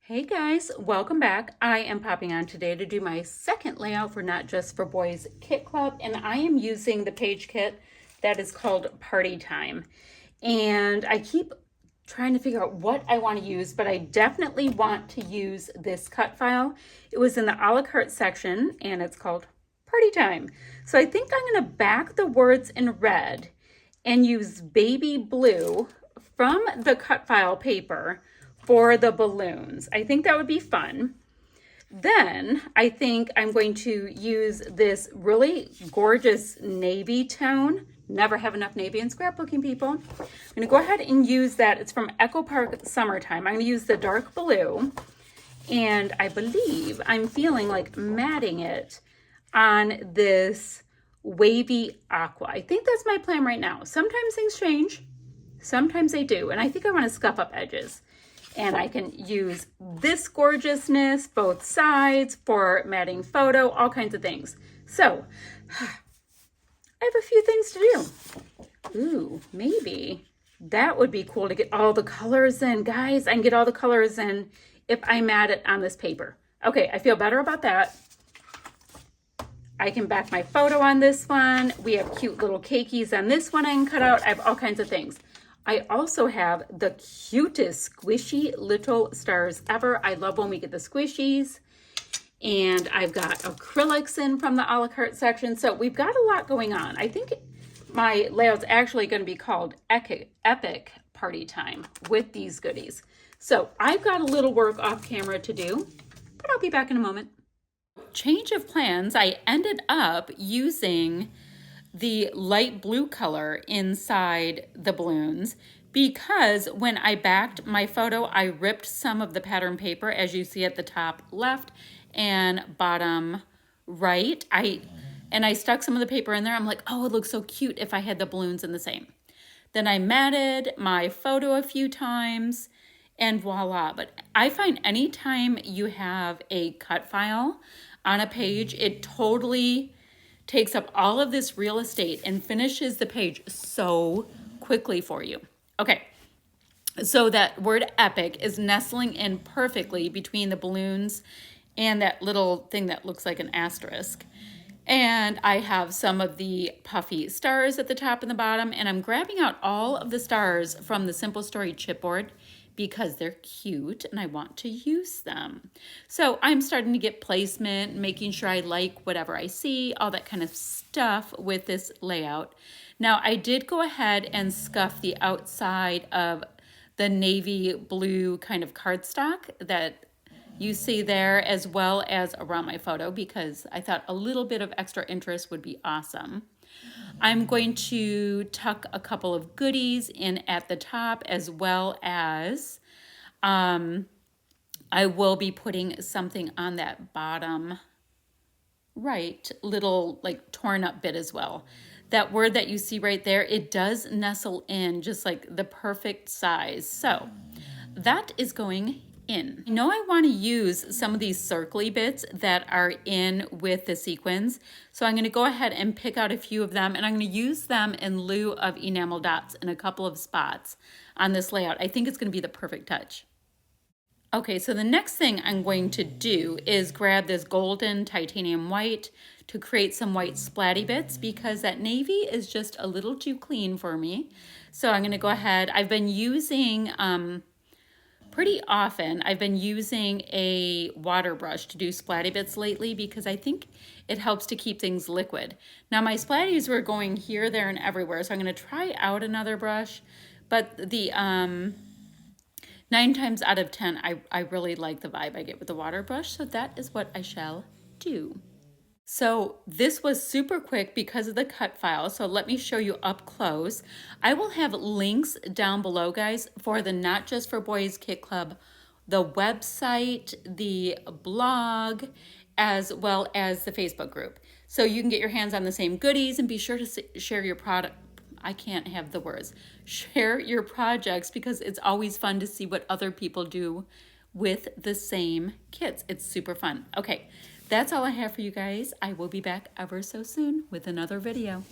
Hey guys, welcome back. I am popping on today to do my second layout for Not Just for Boys Kit Club, and I am using the page kit that is called Party Time. And I keep trying to figure out what I want to use, but I definitely want to use this cut file. It was in the a la carte section and it's called Party Time. So I think I'm going to back the words in red and use baby blue from the cut file paper for the balloons. I think that would be fun. Then I think I'm going to use this really gorgeous navy tone. Never have enough navy in scrapbooking, people. I'm going to go ahead and use that. It's from Echo Park Summertime. I'm going to use the dark blue. And I believe I'm feeling like matting it on this wavy aqua. I think that's my plan right now. Sometimes things change. Sometimes they do. And I think I want to scuff up edges. And I can use this gorgeousness, both sides, for matting photo, all kinds of things. So, I have a few things to do. Ooh, maybe that would be cool to get all the colors in. Guys, I can get all the colors in if I mat it on this paper. Okay, I feel better about that. I can back my photo on this one. We have cute little cakeys on this one I can cut out. I have all kinds of things. I also have the cutest squishy little stars ever. I love when we get the squishies. And I've got acrylics in from the a la carte section. So we've got a lot going on. I think my layout's actually going to be called Epic Party Time with these goodies. So I've got a little work off camera to do, but I'll be back in a moment. Change of plans, I ended up using the light blue color inside the balloons because when I backed my photo, I ripped some of the pattern paper, as you see at the top left and bottom right. I stuck some of the paper in there. I'm like, oh, it looks so cute if I had the balloons in the same. Then I matted my photo a few times and voila. But I find anytime you have a cut file on a page, it totally takes up all of this real estate and finishes the page so quickly for you. Okay, so that word epic is nestling in perfectly between the balloons and that little thing that looks like an asterisk. And I have some of the puffy stars at the top and the bottom, and I'm grabbing out all of the stars from the Simple Story chipboard because they're cute and I want to use them. So I'm starting to get placement, making sure I like whatever I see, all that kind of stuff with this layout. Now I did go ahead and scuff the outside of the navy blue kind of cardstock that you see there, as well as around my photo, because I thought a little bit of extra interest would be awesome. I'm going to tuck a couple of goodies in at the top, as well as I will be putting something on that bottom right little like torn up bit as well. That word that you see right there, it does nestle in just like the perfect size. So that is going in. I know I want to use some of these circly bits that are in with the sequins. So I'm going to go ahead and pick out a few of them, and I'm going to use them in lieu of enamel dots in a couple of spots on this layout. I think it's going to be the perfect touch. Okay, so the next thing I'm going to do is grab this golden titanium white to create some white splatty bits because that navy is just a little too clean for me. So I'm going to go ahead. I've been using pretty often, I've been using a water brush to do splatty bits lately because I think it helps to keep things liquid. Now my splatties were going here, there, and everywhere, so I'm going to try out another brush. But the 9 times out of 10, I really like the vibe I get with the water brush, so that is what I shall do. So this was super quick because of the cut file. So let me show you up close. I will have links down below, guys, for the Not Just for Boys Kit Club, the website, the blog, as well as the Facebook group. So you can get your hands on the same goodies and be sure to share your product. I can't have the words. Share your projects because it's always fun to see what other people do with the same kits. It's super fun. Okay. That's all I have for you guys. I will be back ever so soon with another video.